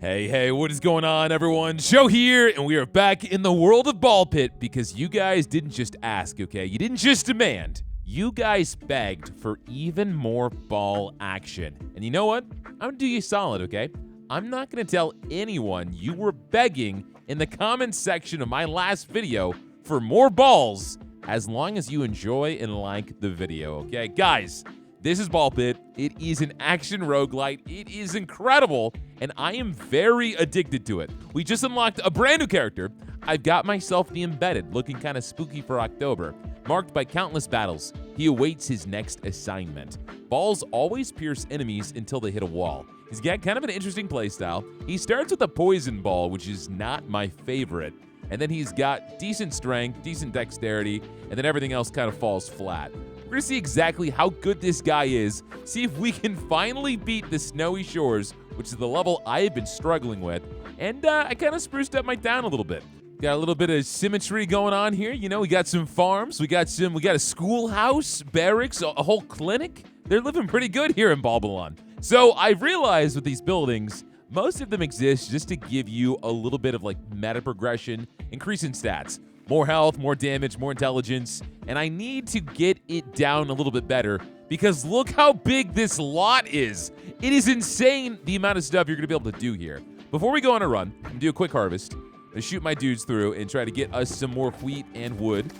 Hey, what is going on, everyone? Joe here, and we are back in the world of Ball Pit because you guys didn't just ask, okay? You didn't just demand. You guys begged for even more ball action. And you know what? I'm gonna do you solid, okay? I'm not gonna tell anyone you were begging in the comments section of my last video for more balls as long as you enjoy and like the video, okay? Guys, this is Ball Pit. It is an action roguelite. It is incredible, and I am very addicted to it. We just unlocked a brand new character. I've got myself the embedded, looking kind of spooky for October. Marked by countless battles, he awaits his next assignment. Balls always pierce enemies until they hit a wall. He's got kind of an interesting playstyle. He starts with a poison ball, which is not my favorite. And then he's got decent strength, decent dexterity, and then everything else kind of falls flat. We're gonna see exactly how good this guy is, see if we can finally beat the Snowy Shores, which is the level I have been struggling with, and I kind of spruced up my town a little bit. Got a little bit of symmetry going on here. You know, we got some farms, we got a schoolhouse, barracks, a whole clinic. They're living pretty good here in Balbalon. So I realized with these buildings, most of them exist just to give you a little bit of like meta progression, increasing stats. More health, more damage, more intelligence, and I need to get it down a little bit better because look how big this lot is. It is insane the amount of stuff you're gonna be able to do here. Before we go on a run, I'm gonna do a quick harvest. I shoot my dudes through and try to get us some more wheat and wood.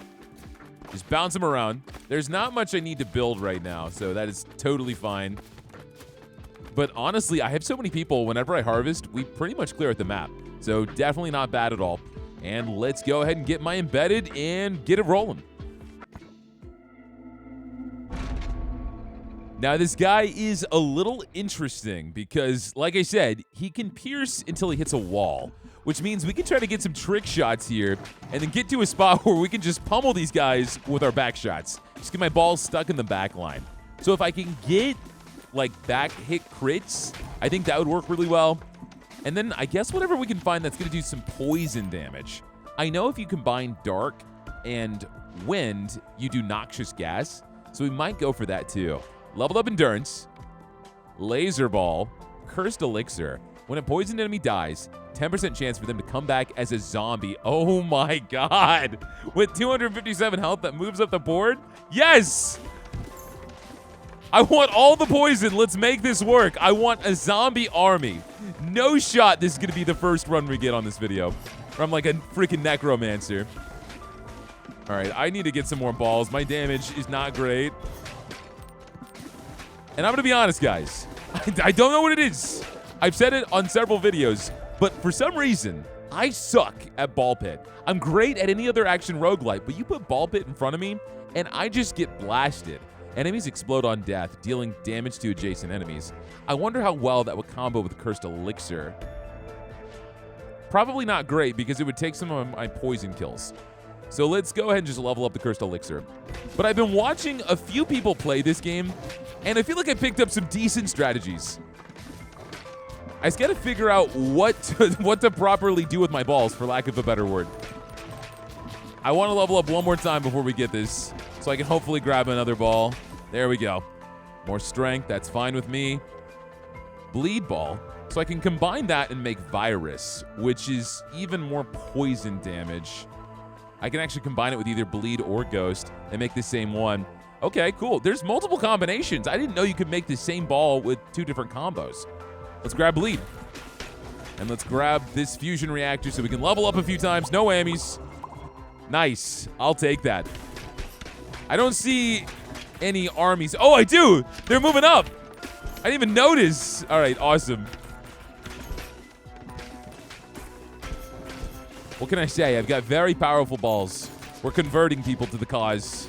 Just bounce them around. There's not much I need to build right now, so that is totally fine. But honestly, I have so many people, whenever I harvest, we pretty much clear out the map. So definitely not bad at all. And let's go ahead and get my embedded and get it rolling. Now, this guy is a little interesting because, like I said, he can pierce until he hits a wall, which means we can try to get some trick shots here and then get to a spot where we can just pummel these guys with our back shots. Just get my balls stuck in the back line. So if I can get, like, back hit crits, I think that would work really well. And then I guess whatever we can find that's going to do some poison damage. I know if you combine dark and wind, you do noxious gas. So we might go for that too. Leveled up endurance, laser ball, cursed elixir. When a poisoned enemy dies, 10% chance for them to come back as a zombie. Oh my god. With 257 health that moves up the board? Yes! I want all the poison. Let's make this work. I want a zombie army. No shot this is going to be the first run we get on this video. Or I'm like a freaking necromancer. All right, I need to get some more balls. My damage is not great. And I'm going to be honest, guys. I don't know what it is. I've said it on several videos. But for some reason, I suck at Ball Pit. I'm great at any other action roguelite. But you put Ball Pit in front of me, and I just get blasted. Enemies explode on death, dealing damage to adjacent enemies. I wonder how well that would combo with Cursed Elixir. Probably not great because it would take some of my poison kills. So let's go ahead and just level up the Cursed Elixir. But I've been watching a few people play this game, and I feel like I picked up some decent strategies. I just gotta figure out what to properly do with my balls, for lack of a better word. I want to level up one more time before we get this, so I can hopefully grab another ball. There we go. More strength, that's fine with me. Bleed ball, so I can combine that and make virus, which is even more poison damage. I can actually combine it with either bleed or ghost and make the same one. Okay, cool. There's multiple combinations. I didn't know you could make the same ball with two different combos. Let's grab bleed. And let's grab this fusion reactor so we can level up a few times. No whammies. Nice. I'll take that. I don't see any armies. Oh, I do. They're moving up. I didn't even notice. All right, awesome. What can I say? I've got very powerful balls. We're converting people to the cause.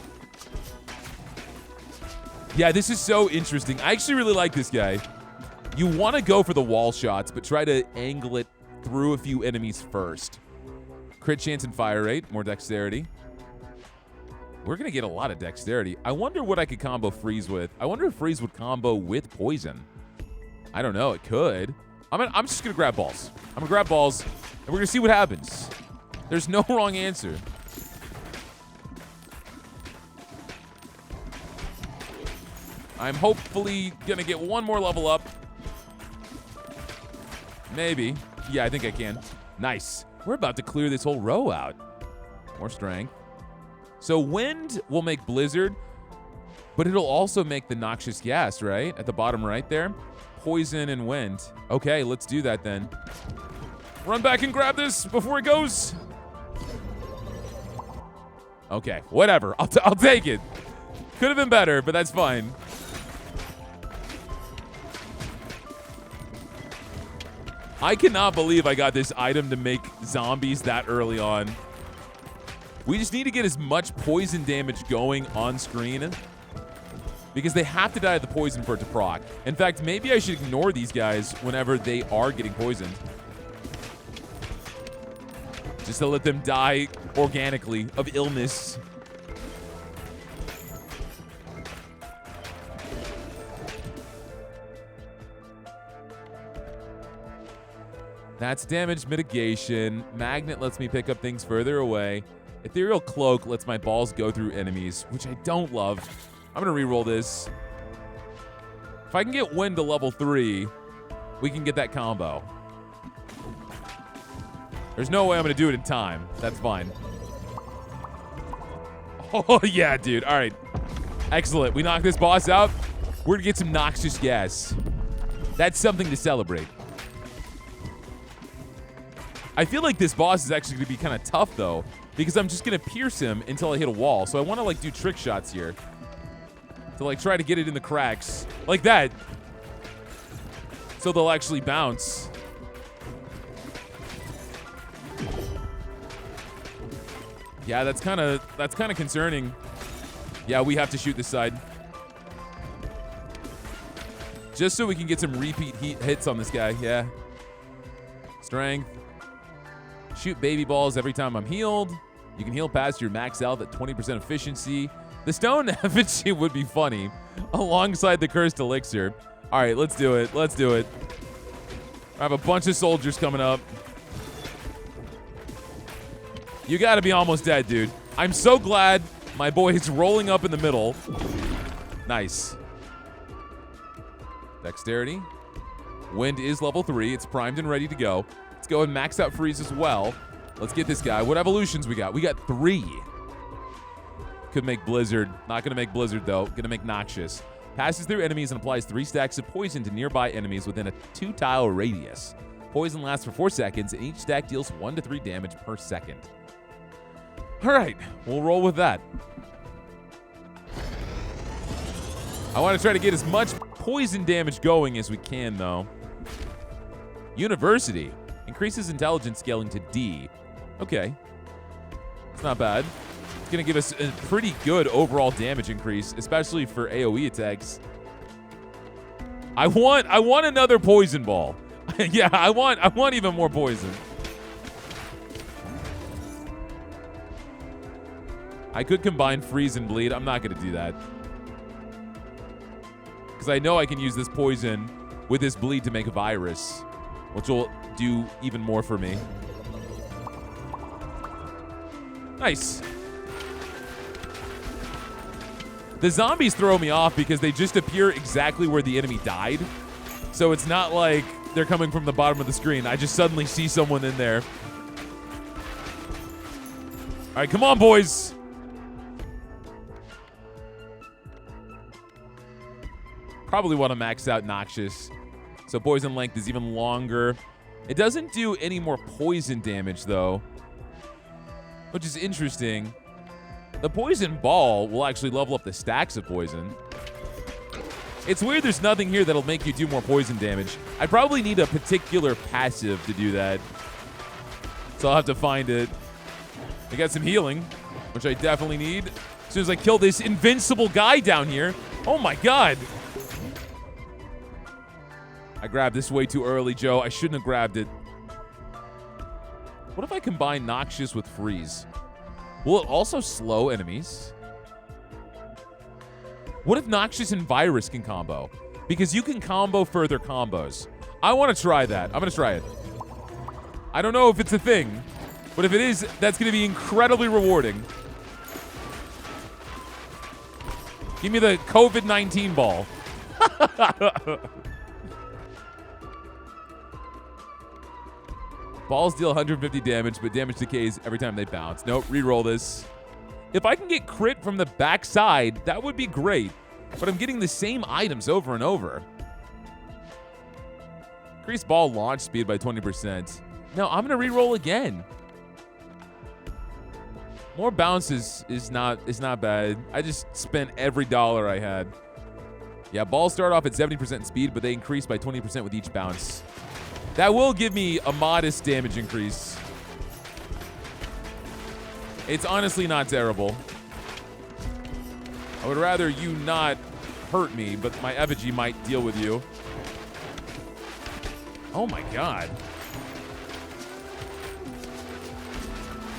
Yeah, this is so interesting. I actually really like this guy. You want to go for the wall shots, but try to angle it through a few enemies first. Crit chance and fire rate, more dexterity. We're going to get a lot of dexterity. I wonder what I could combo freeze with. I wonder if freeze would combo with poison. I don't know. It could. I'm just going to grab balls. I'm going to grab balls, and we're going to see what happens. There's no wrong answer. I'm hopefully going to get one more level up. Maybe. Yeah, I think I can. Nice. We're about to clear this whole row out. More strength. So wind will make blizzard, but it'll also make the noxious gas, right? At the bottom right there. Poison and wind. Okay, let's do that then. Run back and grab this before it goes. Okay, whatever. I'll take it. Could have been better, but that's fine. I cannot believe I got this item to make zombies that early on. We just need to get as much poison damage going on screen because they have to die of the poison for it to proc. In fact, maybe I should ignore these guys whenever they are getting poisoned. Just to let them die organically of illness. That's damage mitigation. Magnet lets me pick up things further away. Ethereal Cloak lets my balls go through enemies, which I don't love. I'm going to re-roll this. If I can get Wind to level 3, we can get that combo. There's no way I'm going to do it in time. That's fine. Oh, yeah, dude. All right. Excellent. We knocked this boss out. We're going to get some noxious gas. That's something to celebrate. I feel like this boss is actually going to be kind of tough, though, because I'm just going to pierce him until I hit a wall. So I want to, like, do trick shots here to, like, try to get it in the cracks. Like that. So they'll actually bounce. Yeah, that's kind of concerning. Yeah, we have to shoot this side. Just so we can get some repeat hits on this guy. Yeah. Strength. Shoot baby balls every time I'm healed. You can heal past your max health at 20% efficiency. The stone effigy would be funny alongside the cursed elixir. All right, let's do it. Let's do it. I have a bunch of soldiers coming up. You got to be almost dead, dude. I'm so glad my boy is rolling up in the middle. Nice. Dexterity. Wind is level 3. It's primed and ready to go. Let's go and max out freeze as well. Let's get this guy. What evolutions we got? We got 3. Could make blizzard. Not going to make blizzard, though. Going to make noxious. Passes through enemies and applies 3 stacks of poison to nearby enemies within a 2-tile radius. Poison lasts for 4 seconds, and each stack deals 1 to 3 damage per second. All right, we'll roll with that. I want to try to get as much poison damage going as we can, though. University. Increases intelligence scaling to D. Okay. It's not bad. It's going to give us a pretty good overall damage increase, especially for AoE attacks. I want another poison ball. Yeah, I want even more poison. I could combine freeze and bleed. I'm not going to do that. Because I know I can use this poison with this bleed to make a virus, which will do even more for me. Nice. The zombies throw me off because they just appear exactly where the enemy died. So it's not like they're coming from the bottom of the screen. I just suddenly see someone in there. All right, come on, boys. Probably want to max out Noxious. So poison length is even longer. It doesn't do any more poison damage, though, which is interesting. The poison ball will actually level up the stacks of poison. It's weird there's nothing here that'll make you do more poison damage. I probably need a particular passive to do that. So I'll have to find it. I got some healing, which I definitely need. As soon as I kill this invincible guy down here. Oh my god. I grabbed this way too early, Joe. I shouldn't have grabbed it. What if I combine Noxious with Freeze? Will it also slow enemies? What if Noxious and Virus can combo? Because you can combo further combos. I want to try that. I'm going to try it. I don't know if it's a thing, but if it is, that's going to be incredibly rewarding. Give me the COVID-19 ball. Balls deal 150 damage, but damage decays every time they bounce. Nope, re-roll this. If I can get crit from the backside, that would be great. But I'm getting the same items over and over. Increase ball launch speed by 20%. No, I'm gonna re-roll again. More bounces is not bad. I just spent every dollar I had. Yeah, balls start off at 70% speed, but they increase by 20% with each bounce. That will give me a modest damage increase. It's honestly not terrible. I would rather you not hurt me, but my effigy might deal with you. Oh my god.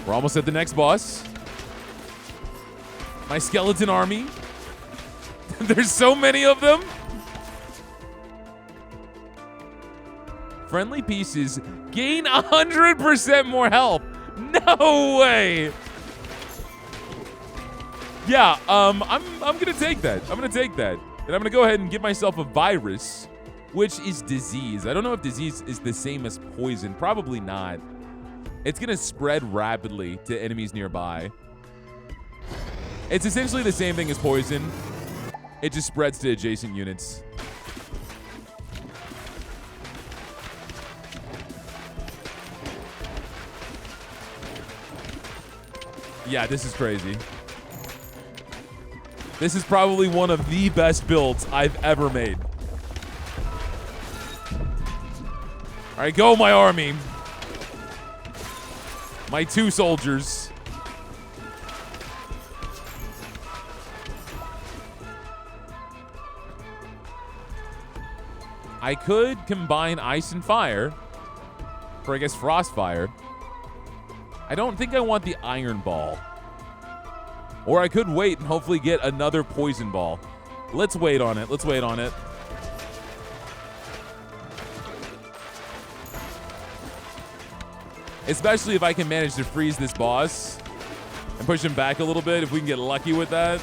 We're almost at the next boss. My skeleton army. There's so many of them. Friendly pieces gain 100% more health. No way. Yeah, I'm gonna take that. I'm gonna take that. And I'm gonna go ahead and give myself a virus, which is disease. I don't know if disease is the same as poison. Probably not. It's gonna spread rapidly to enemies nearby. It's essentially the same thing as poison. It just spreads to adjacent units. Yeah, this is crazy. This is probably one of the best builds I've ever made. All right, go my army. My 2 soldiers. I could combine ice and fire, or I guess frost fire. I don't think I want the iron ball. Or I could wait and hopefully get another poison ball. Let's wait on it. Let's wait on it. Especially if I can manage to freeze this boss and push him back a little bit, if we can get lucky with that.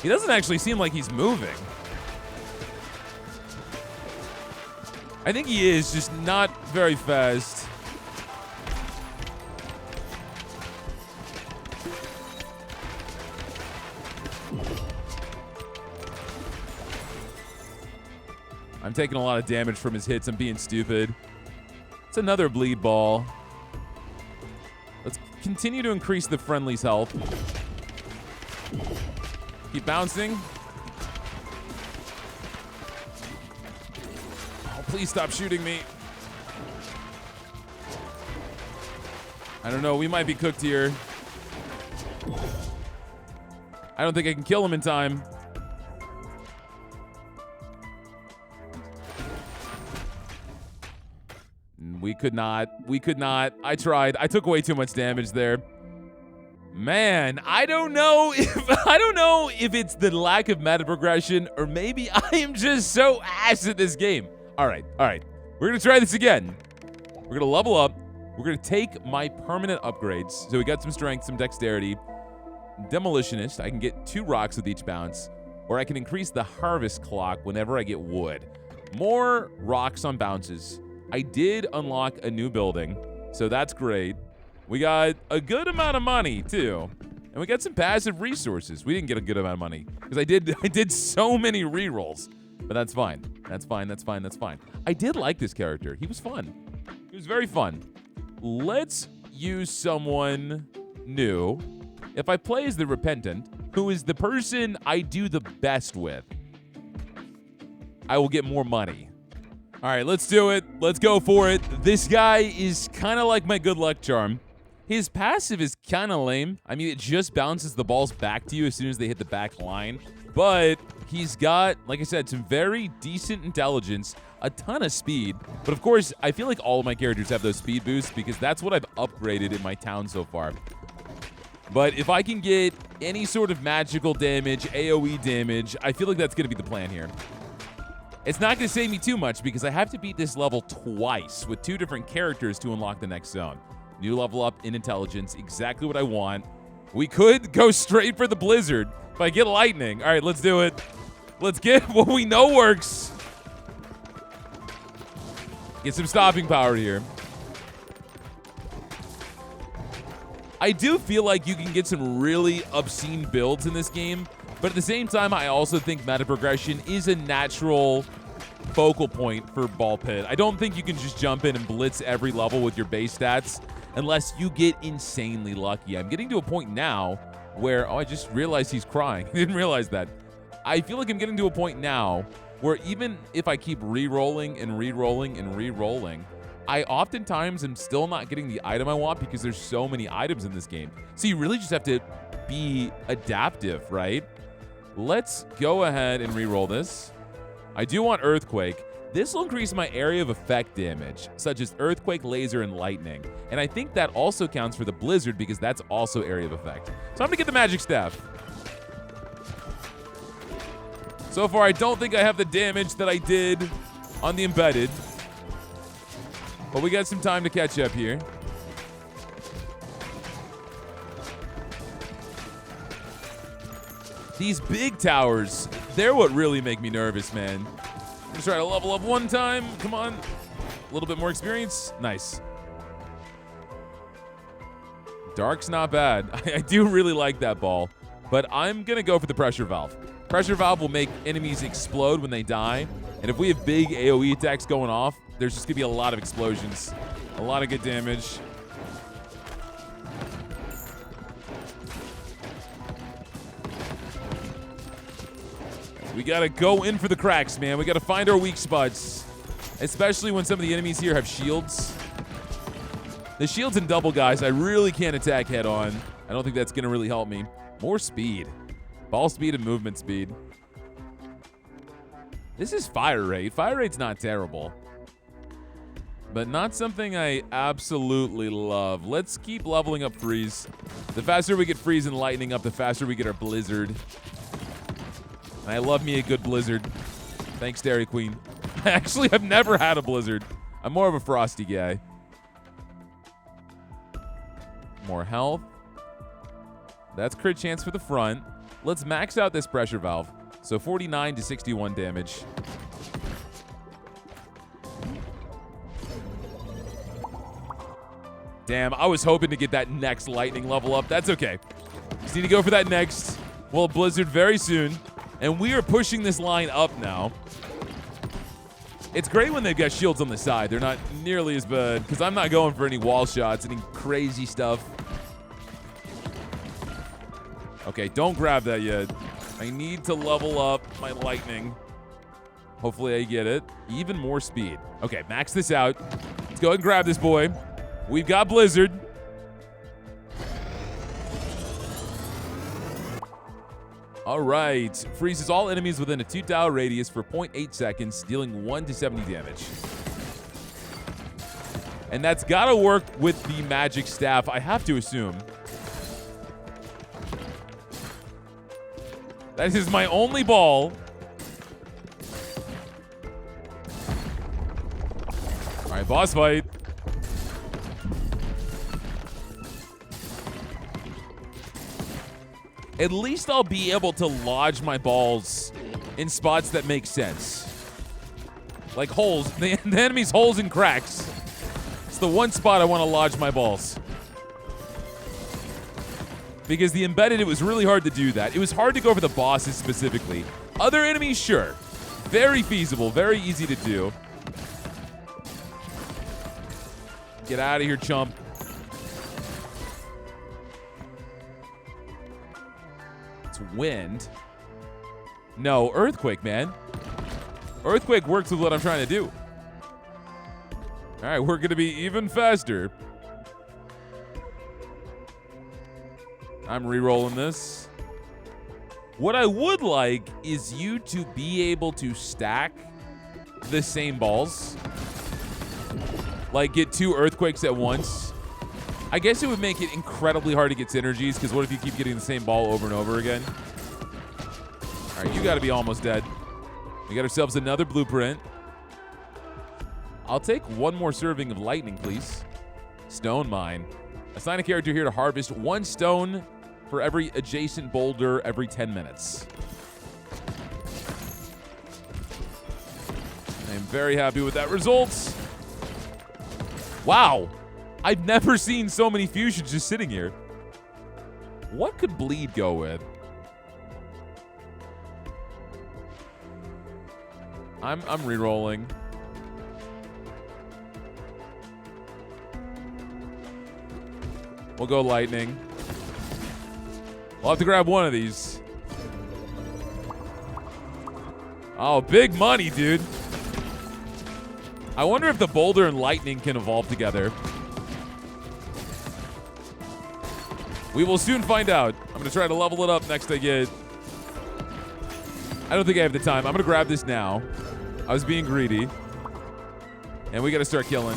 He doesn't actually seem like he's moving. I think he is, just not very fast. I'm taking a lot of damage from his hits. I'm being stupid. It's another bleed ball. Let's continue to increase the friendly's health. Keep bouncing. Oh, please stop shooting me. I don't know. We might be cooked here. I don't think I can kill him in time. We could not. We could not. I tried. I took way too much damage there. Man, I don't know if it's the lack of meta progression or maybe I am just so ass at this game. All right. We're going to try this again. We're going to level up. We're going to take my permanent upgrades. So we got some strength, some dexterity. Demolitionist. I can get 2 rocks with each bounce. Or I can increase the harvest clock whenever I get wood. More rocks on bounces. I did unlock a new building, so that's great. We got a good amount of money, too. And we got some passive resources. We didn't get a good amount of money, because I did so many rerolls. But that's fine. That's fine. I did like this character. He was fun. He was very fun. Let's use someone new. If I play as the Repentant, who is the person I do the best with, I will get more money. All right, let's do it. Let's go for it. This guy is kind of like my good luck charm. His passive is kind of lame. I mean, it just bounces the balls back to you as soon as they hit the back line. But he's got, like I said, some very decent intelligence, a ton of speed. But of course, I feel like all of my characters have those speed boosts because that's what I've upgraded in my town so far. But if I can get any sort of magical damage, AoE damage, I feel like that's going to be the plan here. It's not going to save me too much because I have to beat this level twice with 2 different characters to unlock the next zone. New level up in intelligence, exactly what I want. We could go straight for the blizzard if I get lightning. All right, let's do it. Let's get what we know works. Get some stopping power here. I do feel like you can get some really obscene builds in this game, but at the same time, I also think meta progression is a natural focal point for Ball Pit. I don't think you can just jump in and blitz every level with your base stats unless you get insanely lucky. I'm getting to a point now where, oh, I just realized he's crying. I didn't realize that. I feel like I'm getting to a point now where even if I keep re-rolling and re-rolling and re-rolling, I oftentimes am still not getting the item I want because there's so many items in this game. So you really just have to be adaptive, right? Let's go ahead and re-roll this. I do want Earthquake. This will increase my area of effect damage, such as Earthquake, Laser, and Lightning. And I think that also counts for the Blizzard because that's also area of effect. So I'm gonna get the Magic Staff. So far, I don't think I have the damage that I did on the Embedded. But we got some time to catch up here. These big towers, they're what really make me nervous, man. I'm just trying to level up one time. Come on. A little bit more experience. Nice. Dark's not bad. I do really like that ball. But I'm going to go for the Pressure Valve. Pressure Valve will make enemies explode when they die. And if we have big AoE attacks going off, there's just going to be a lot of explosions. A lot of good damage. We got to go in for the cracks, man. We got to find our weak spots. Especially when some of the enemies here have shields. The shields and double guys, I really can't attack head on. I don't think that's going to really help me. More speed. Ball speed and movement speed. This is fire rate. Fire rate's not terrible. But not something I absolutely love. Let's keep leveling up Freeze. The faster we get Freeze and Lightning up, the faster we get our Blizzard. And I love me a good Blizzard. Thanks, Dairy Queen. Actually, I've never had a Blizzard. I'm more of a Frosty guy. More health. That's crit chance for the front. Let's max out this Pressure Valve. So 49 to 61 damage. Damn, I was hoping to get that next Lightning level up. That's okay. Just need to go for that next. We'll have Blizzard very soon. And we are pushing this line up now. It's great when they've got shields on the side. They're not nearly as bad because I'm not going for any wall shots, any crazy stuff. Okay, don't grab that yet. I need to level up my Lightning. Hopefully I get it. Even more speed. Okay, max this out. Let's go ahead and grab this boy. We've got Blizzard. All right. Freezes all enemies within a 2-tower radius for 0.8 seconds, dealing 1 to 70 damage. And that's got to work with the Magic Staff, I have to assume. That is my only ball. All right, boss fight. At least I'll be able to lodge my balls in spots that make sense. Like holes. The enemy's holes and cracks. It's the one spot I want to lodge my balls. Because the Embedded, it was really hard to do that. It was hard to go for the bosses specifically. Other enemies, sure. Very feasible, very easy to do. Get out of here, chump. It's wind. No, Earthquake, man. Earthquake works with what I'm trying to do. All right, we're going to be even faster. I'm re-rolling this. What I would like is you to be able to stack the same balls. Like get 2 Earthquakes at once. I guess it would make it incredibly hard to get synergies, because what if you keep getting the same ball over and over again? All right, you got to be almost dead. We got ourselves another blueprint. I'll take 1 more serving of Lightning, please. Stone Mine. Assign a character here to harvest 1 stone for every adjacent boulder every 10 minutes. I am very happy with that result. Wow. I've never seen so many fusions just sitting here. What could bleed go with? I'm re-rolling. We'll go lightning. We'll have to grab one of these. Oh, big money, dude. I wonder if the boulder and lightning can evolve together. We will soon find out. I'm going to try to level it up next I get. I don't think I have the time. I'm going to grab this now. I was being greedy. And we got to start killing.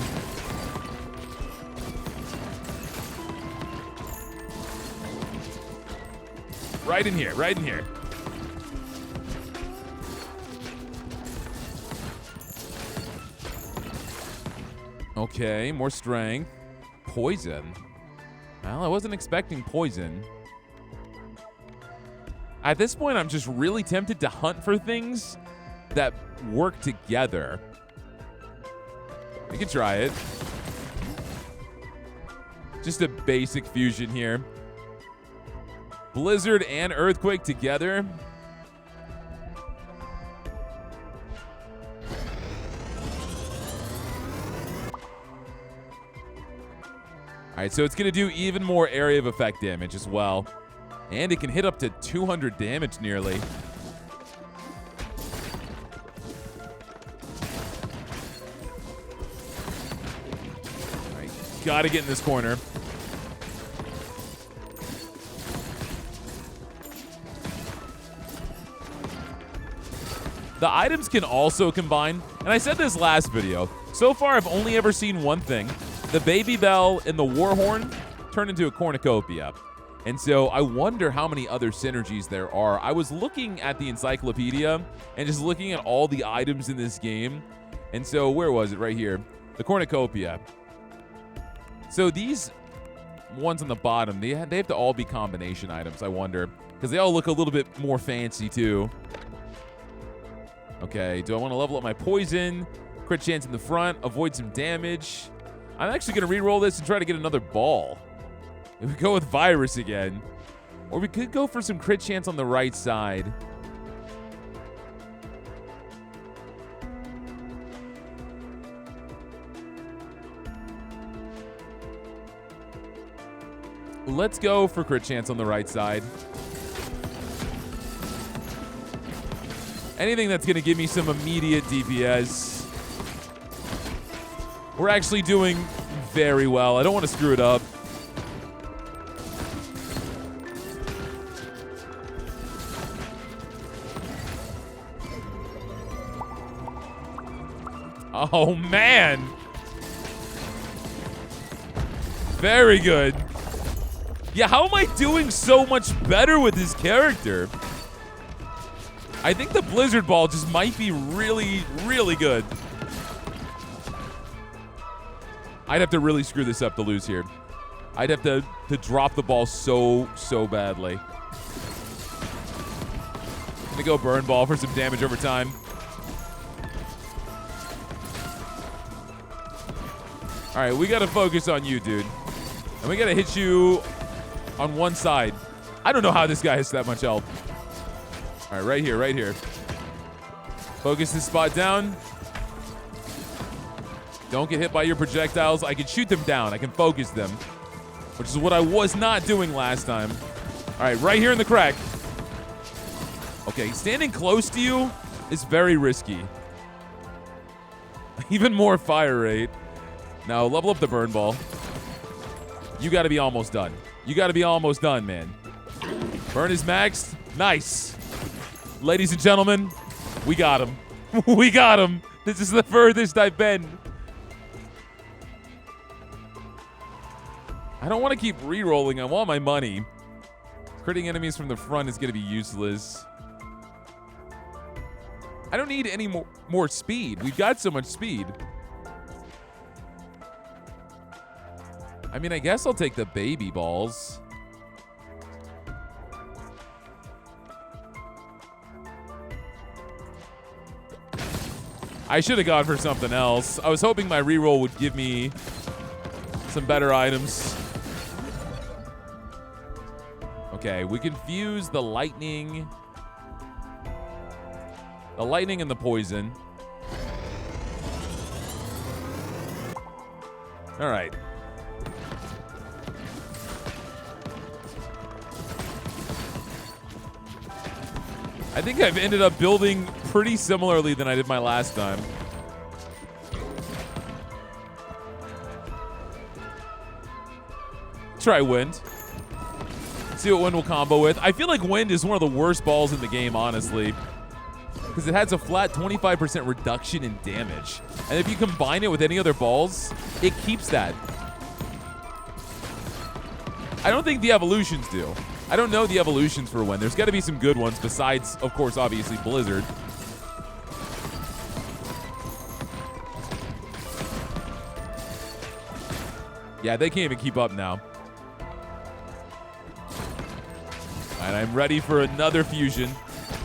Right in here, right in here. Okay, more strength. Poison. Well, I wasn't expecting poison. At this point, I'm just really tempted to hunt for things that work together. We can try it. Just a basic fusion here. Blizzard and Earthquake together. All right, so it's going to do even more area of effect damage as well. And it can hit up to 200 damage nearly. All right, got to get in this corner. The items can also combine, and I said this last video. So far, I've only ever seen one thing. The Baby Bell and the Warhorn turn into a cornucopia. And so I wonder how many other synergies there are. I was looking at the encyclopedia and just looking at all the items in this game. And so where was it? Right here. The cornucopia. So these ones on the bottom, they have to all be combination items, I wonder. Because they all look a little bit more fancy, too. Okay, do I want to level up my poison? Crit chance in the front, avoid some damage. I'm actually going to re-roll this and try to get another ball. If we go with virus again. Or we could go for some crit chance on the right side. Let's go for crit chance on the right side. Anything that's going to give me some immediate DPS. We're actually doing very well. I don't want to screw it up. Oh, man. Very good. Yeah, how am I doing so much better with this character? I think the Blizzard Ball just might be really, really good. I'd have to really screw this up to lose here. I'd have to drop the ball so badly. I'm gonna go Burn Ball for some damage over time. All right, we gotta focus on you, dude. And we gotta hit you on one side. I don't know how this guy has that much health. All right, right here, right here. Focus this spot down. Don't get hit by your projectiles. I can shoot them down. I can focus them, which is what I was not doing last time. All right, right here in the crack. Okay, standing close to you is very risky. Even more fire rate. Now, level up the Burn Ball. You got to be almost done. You got to be almost done, man. Burn is maxed. Nice. Ladies and gentlemen, we got him. We got him. This is the furthest I've been. I don't want to keep re-rolling. I want my money. Critting enemies from the front is going to be useless. I don't need any more speed. We've got so much speed. I mean, I guess I'll take the baby balls. I should have gone for something else. I was hoping my reroll would give me some better items. Okay, we can fuse the lightning. The lightning and the poison. All right. I think I've ended up building pretty similarly than I did my last time. Try wind. See what wind will combo with. I feel like wind is one of the worst balls in the game, honestly, because it has a flat 25% reduction in damage. And if you combine it with any other balls, it keeps that. I don't think the evolutions do. I don't know the evolutions for wind. There's got to be some good ones besides, of course, obviously, Blizzard. Yeah, they can't even keep up now. And I'm ready for another fusion.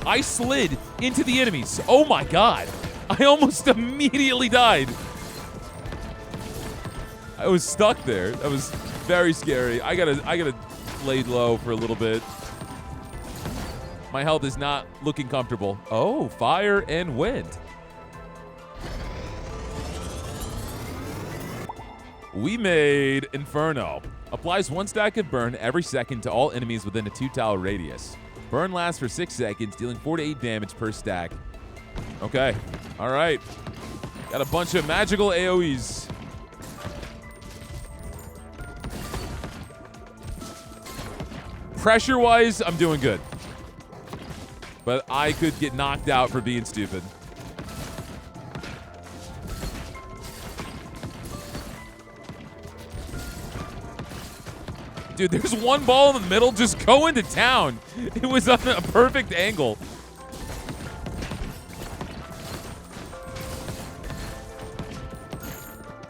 I slid into the enemies. Oh my god. I almost immediately died. I was stuck there. That was very scary. I gotta lay low for a little bit. My health is not looking comfortable. Oh, fire and wind. We made Inferno. Applies 1 stack of burn every second to all enemies within a 2-tile radius. Burn lasts for 6 seconds, dealing 4 to 8 damage per stack. Okay. All right. Got a bunch of magical AoEs. Pressure-wise, I'm doing good. But I could get knocked out for being stupid. Dude, there's one ball in the middle just going to town. It was on a perfect angle.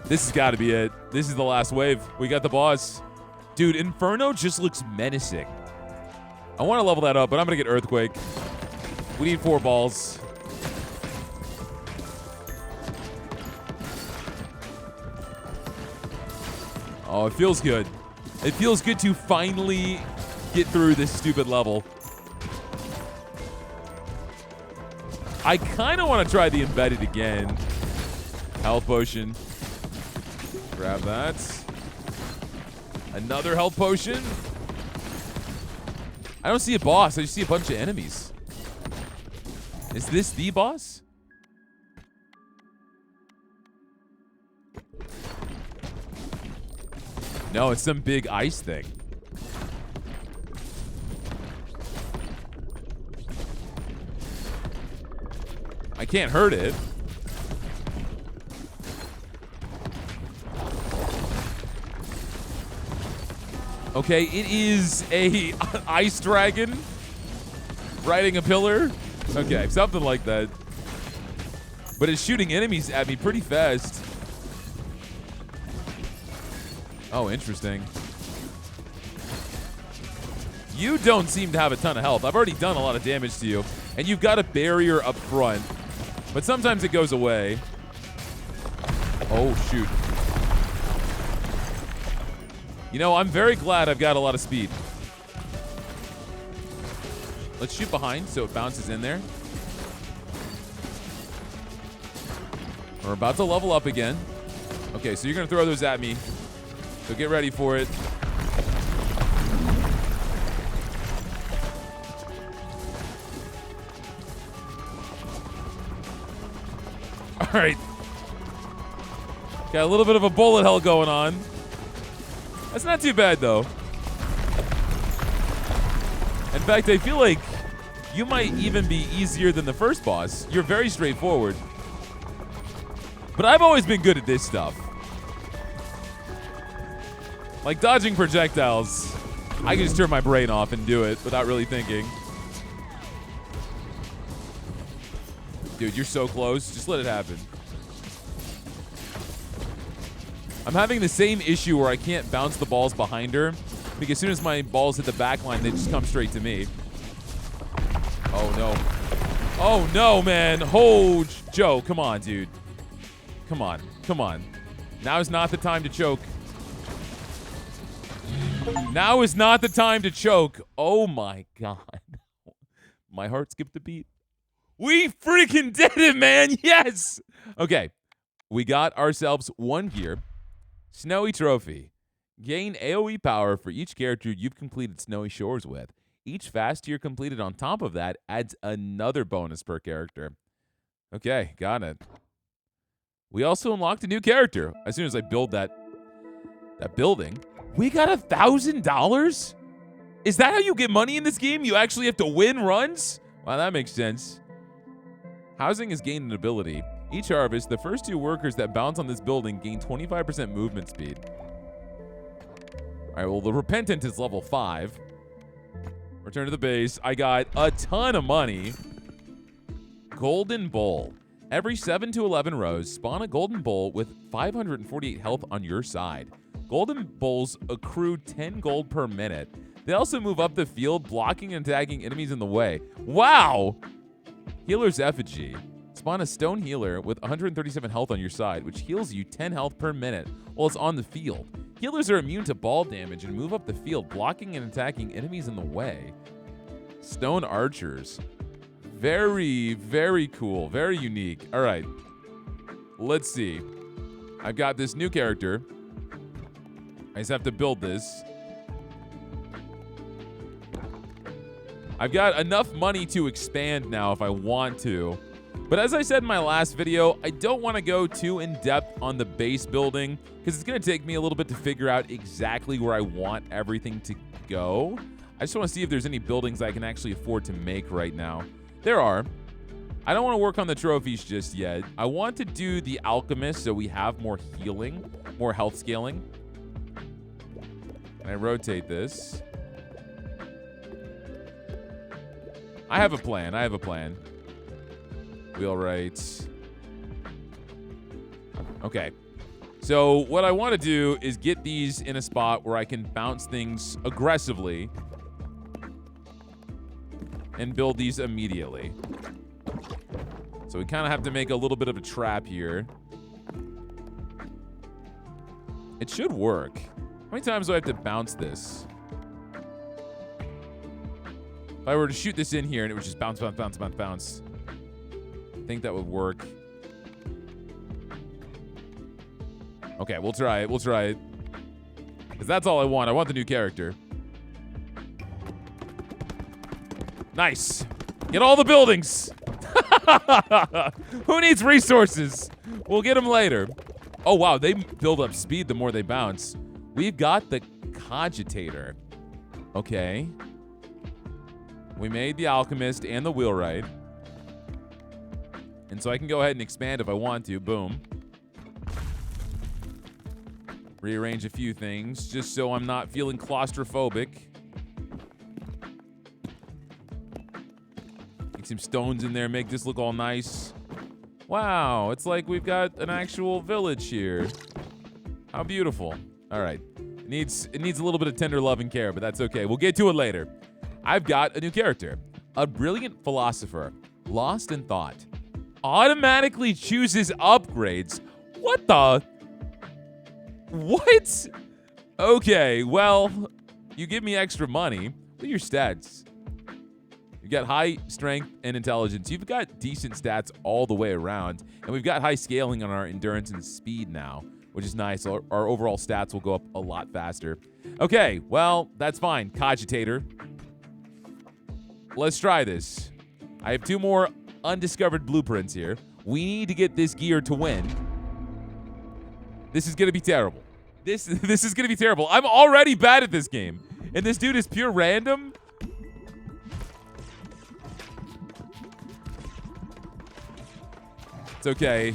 This has got to be it. This is the last wave. We got the boss. Dude, Inferno just looks menacing. I want to level that up, but I'm going to get Earthquake. We need 4 balls. Oh, it feels good. It feels good to finally get through this stupid level. I kind of want to try the embedded again. Health potion. Grab that. Another health potion. I don't see a boss. I just see a bunch of enemies. Is this the boss? No, it's some big ice thing. I can't hurt it. Okay, it is a ice dragon riding a pillar. Okay, something like that. But it's shooting enemies at me pretty fast. Oh, interesting. You don't seem to have a ton of health. I've already done a lot of damage to you. And you've got a barrier up front. But sometimes it goes away. Oh, shoot. You know, I'm very glad I've got a lot of speed. Let's shoot behind so it bounces in there. We're about to level up again. Okay, so you're going to throw those at me. So get ready for it. All right. Got a little bit of a bullet hell going on. That's not too bad, though. In fact, I feel like you might even be easier than the first boss. You're very straightforward. But I've always been good at this stuff. Like dodging projectiles, I can just turn my brain off and do it without really thinking. Dude, you're so close. Just let it happen. I'm having the same issue where I can't bounce the balls behind her because as soon as my balls hit the back line, they just come straight to me. Oh, no. Oh, no, man. Oh, Joe, come on, dude. Come on. Come on. Now is not the time to choke. Now is not the time to choke. Oh my god. My heart skipped a beat. We freaking did it, man. Yes. Okay. We got ourselves 1 gear. Snowy Trophy. Gain AoE power for each character you've completed Snowy Shores with. Each fast tier completed on top of that adds another bonus per character. Okay, got it. We also unlocked a new character. As soon as I build that building, we got $1,000? Is that how you get money in this game? You actually have to win runs? Wow, that makes sense. Housing has gained an ability. Each harvest, the first 2 workers that bounce on this building gain 25% movement speed. All right, well, the Repentant is level 5. Return to the base. I got a ton of money. Golden Bowl. Every 7 to 11 rows, spawn a golden bowl with 548 health on your side. Golden bowls accrue 10 gold per minute. They also move up the field, blocking and attacking enemies in the way. Wow! Healer's Effigy. Spawn a stone healer with 137 health on your side, which heals you 10 health per minute while it's on the field. Healers are immune to ball damage and move up the field, blocking and attacking enemies in the way. Stone Archers. Very, very cool. Very unique. All right. Let's see. I've got this new character. I just have to build this. I've got enough money to expand now if I want to. But as I said in my last video, I don't want to go too in-depth on the base building because it's going to take me a little bit to figure out exactly where I want everything to go. I just want to see if there's any buildings I can actually afford to make right now. There are. I don't want to work on the trophies just yet. I want to do the alchemist so we have more healing, more health scaling. And I rotate this. I have a plan. I have a plan. Wheelwrights. Okay. So what I want to do is get these in a spot where I can bounce things aggressively and build these immediately. So we kind of have to make a little bit of a trap here. It should work. How many times do I have to bounce this? If I were to shoot this in here and it would just bounce, bounce, bounce, bounce, bounce, I think that would work. Okay, we'll try it. We'll try it. Because that's all I want. I want the new character. Nice. Get all the buildings. Who needs resources? We'll get them later. Oh, wow. They build up speed the more they bounce. We've got the Cogitator. Okay. We made the Alchemist and the Wheelwright. And so I can go ahead and expand if I want to. Boom. Rearrange a few things just so I'm not feeling claustrophobic. Get some stones in there, make this look all nice. Wow, it's like we've got an actual village here. How beautiful. All right. It needs a little bit of tender love and care, but that's okay. We'll get to it later. I've got a new character. A brilliant philosopher. Lost in thought. Automatically chooses upgrades. What the? What? Okay, well, you give me extra money. What are your stats? You've got high strength and intelligence. You've got decent stats all the way around. And we've got high scaling on our endurance and speed now, which is nice. Our overall stats will go up a lot faster. Okay, well, that's fine. Cogitator. Let's try this. I have 2 more undiscovered blueprints here. We need to get this gear to win. This is going to be terrible. This is going to be terrible. I'm already bad at this game. And this dude is pure random. It's okay.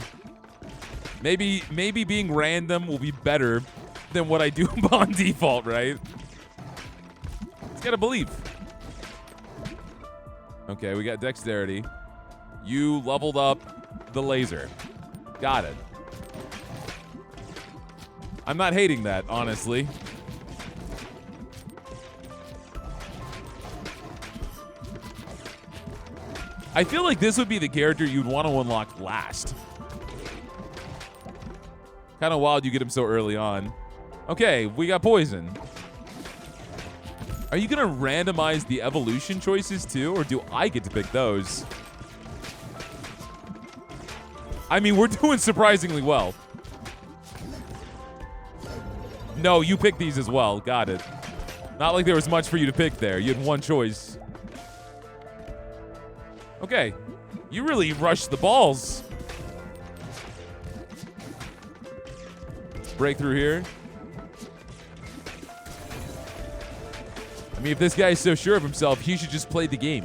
Maybe being random will be better than what I do on default, right? Just gotta believe. Okay, we got dexterity. You leveled up the laser. Got it. I'm not hating that, honestly. I feel like this would be the character you'd want to unlock last. Kind of wild you get him so early on. Okay, we got poison. Are you going to randomize the evolution choices too, or do I get to pick those? I mean, we're doing surprisingly well. No, you picked these as well. Got it. Not like there was much for you to pick there. You had one choice. Okay. You really rushed the balls. Break through here. I mean, if this guy is so sure of himself, he should just play the game.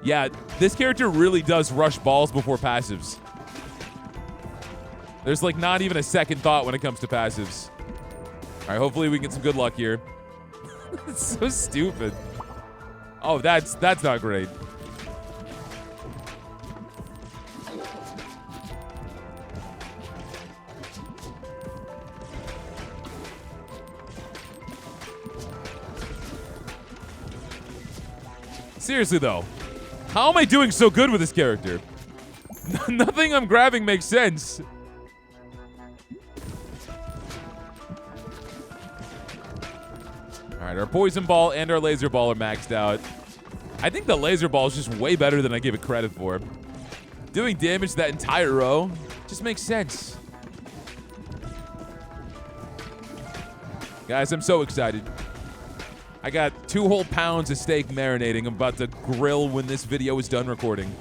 Yeah, this character really does rush balls before passives. There's like not even a second thought when it comes to passives. All right, hopefully we can get some good luck here. It's so stupid. Oh, that's not great. Seriously though, how am I doing so good with this character? Nothing I'm grabbing makes sense. All right, our poison ball and our laser ball are maxed out. I think the laser ball is just way better than I give it credit for. Doing damage to that entire row just makes sense. Guys, I'm so excited. I got 2 whole pounds of steak marinating. I'm about to grill when this video is done recording.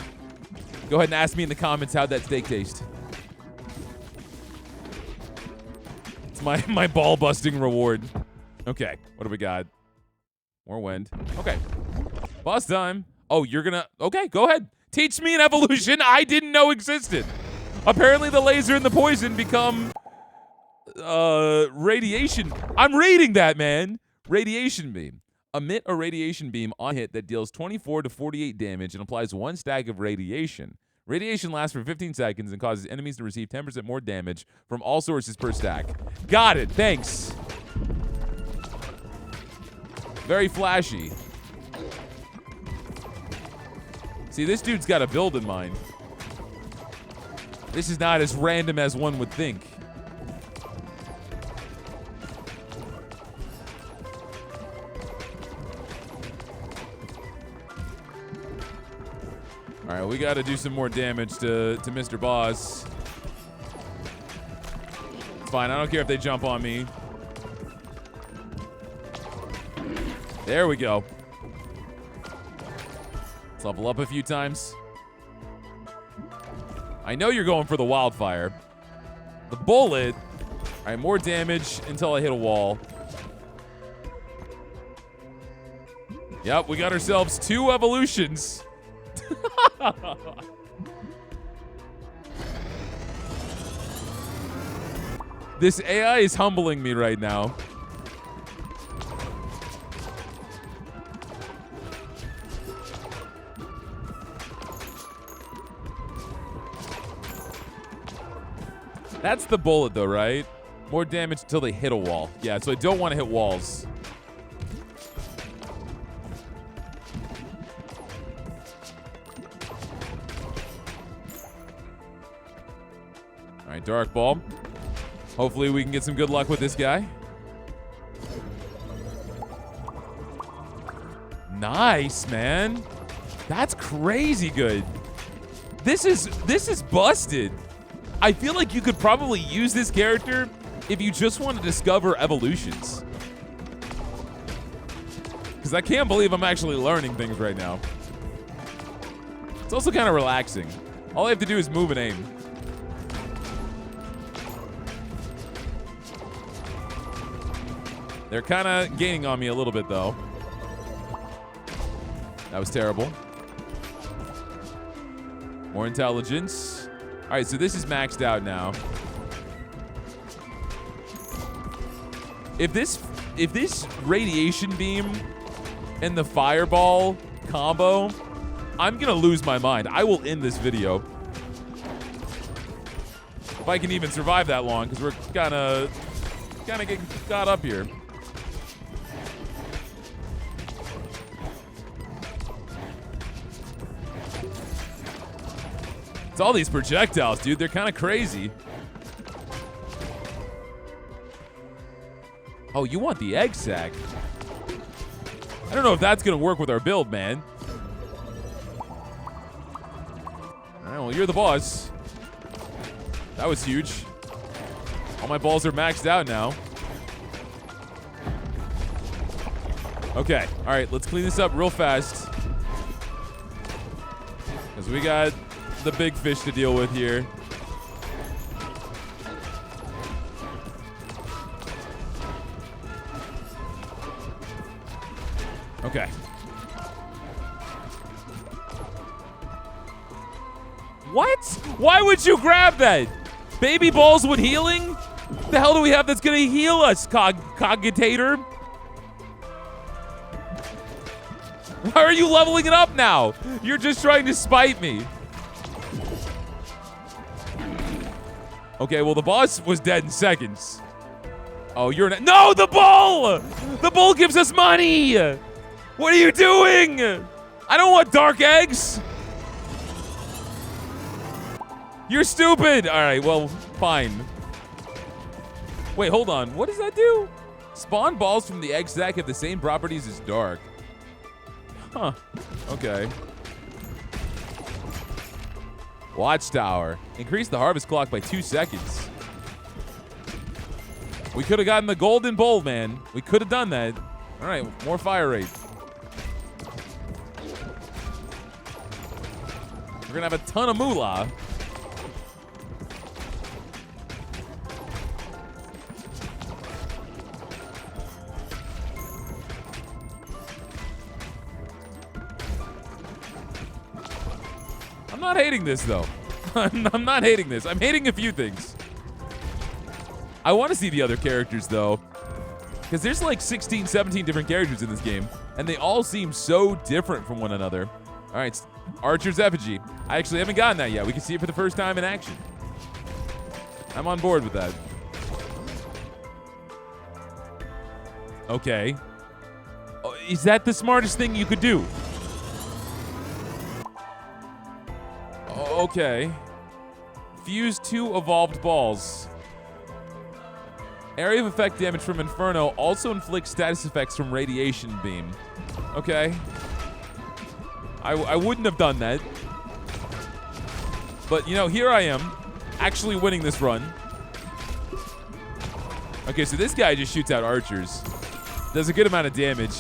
Go ahead and ask me in the comments how'd that steak taste. It's my ball-busting reward. Okay, what do we got? More wind. Okay. Boss time. Oh, you're gonna... Okay, go ahead. Teach me an evolution I didn't know existed. Apparently the laser and the poison become... radiation. I'm reading that, man. Radiation beam. Emit a radiation beam on hit that deals 24 to 48 damage and applies 1 stack of radiation. Radiation lasts for 15 seconds and causes enemies to receive 10% more damage from all sources per stack. Got it. Thanks. Very flashy. See, this dude's got a build in mind. This is not as random as one would think. All right, we got to do some more damage to Mr. Boss. It's fine. I don't care if they jump on me. There we go. Let's level up a few times. I know you're going for the wildfire. The bullet. All right, more damage until I hit a wall. Yep, we got ourselves 2 evolutions. This AI is humbling me right now. That's the bullet though, right? More damage until they hit a wall. Yeah, so I don't want to hit walls. All right, Dark Ball. Hopefully we can get some good luck with this guy. Nice, man. That's crazy good. This is busted. I feel like you could probably use this character if you just want to discover evolutions. Because I can't believe I'm actually learning things right now. It's also kind of relaxing. All I have to do is move and aim. They're kind of gaining on me a little bit, though. That was terrible. More intelligence. All right, so this is maxed out now. If this radiation beam and the fireball combo, I'm gonna lose my mind. I will end this video. If I can even survive that long, because we're kind of getting caught up here. It's all these projectiles, dude. They're kind of crazy. Oh, you want the egg sack? I don't know if that's going to work with our build, man. All right, well, you're the boss. That was huge. All my balls are maxed out now. Okay, all right, let's clean this up real fast. Because we got the big fish to deal with here. Okay. What? Why would you grab that? Baby balls with healing? The hell do we have that's gonna heal us, Cogitator? Why are you leveling it up now? You're just trying to spite me. Okay, well, the boss was dead in seconds. Oh, you're not. No, the bull! The bull gives us money! What are you doing? I don't want dark eggs. You're stupid. All right, well, fine. Wait, hold on. What does that do? Spawn balls from the egg sack have the same properties as dark. Huh. Okay. Watchtower. Increase the harvest clock by 2 seconds. We could have gotten the golden bowl, man. We could have done that. All right, more fire rate. We're gonna have a ton of moolah. I'm not hating this, though. I'm not hating this. I'm hating a few things. I want to see the other characters, though. Because there's like 16, 17 different characters in this game. And they all seem so different from one another. All right, Archer's Effigy. I actually haven't gotten that yet. We can see it for the first time in action. I'm on board with that. Okay. Oh, is that the smartest thing you could do? Okay. Fuse 2 evolved balls. Area of effect damage from Inferno also inflicts status effects from Radiation Beam. Okay. I wouldn't have done that. But, you know, here I am, actually winning this run. Okay, so this guy just shoots out archers. Does a good amount of damage.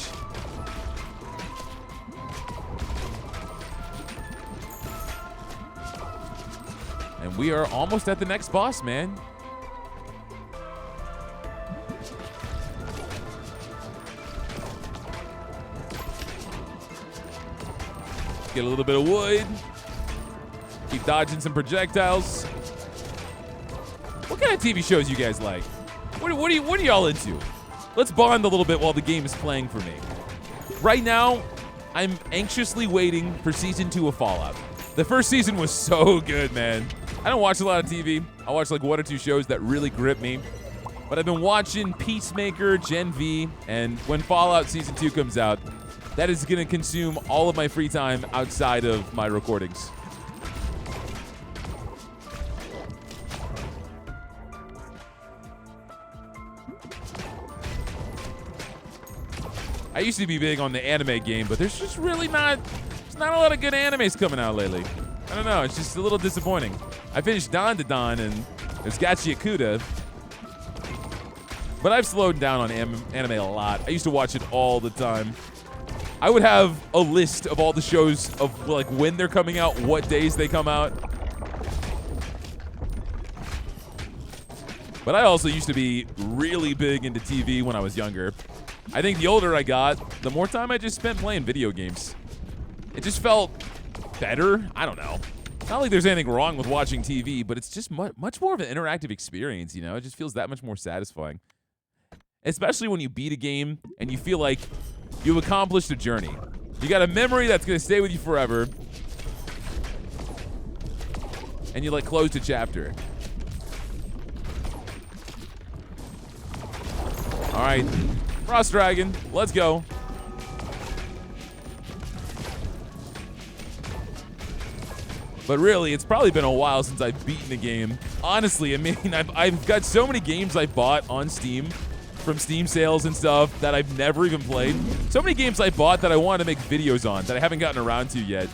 And we are almost at the next boss, man. Get a little bit of wood. Keep dodging some projectiles. What kind of TV shows you guys like? What are y'all into? Let's bond a little bit while the game is playing for me. Right now, I'm anxiously waiting for season 2 of Fallout. The first season was so good, man. I don't watch a lot of TV. I watch like 1 or 2 shows that really grip me. But I've been watching Peacemaker, Gen V, and when Fallout season 2 comes out, that is going to consume all of my free time outside of my recordings. I used to be big on the anime game, but there's just really not a lot of good animes coming out lately. I don't know, it's just a little disappointing. I finished Dawn to Dawn and there's Gachi Akuda, but I've slowed down on anime a lot. I used to watch it all the time. I would have a list of all the shows of like when they're coming out, what days they come out. But I also used to be really big into TV when I was younger. I think the older I got, the more time I just spent playing video games. It just felt better. I don't know. Not like there's anything wrong with watching TV, but it's just much more of an interactive experience, you know? It just feels that much more satisfying. Especially when you beat a game and you feel like you've accomplished a journey. You got a memory that's going to stay with you forever. And you like closed a chapter. All right. Frost Dragon, let's go. But really, it's probably been a while since I've beaten a game. Honestly, I mean, I've got so many games I bought on Steam from Steam sales and stuff that I've never even played. So many games I bought that I wanted to make videos on that I haven't gotten around to yet.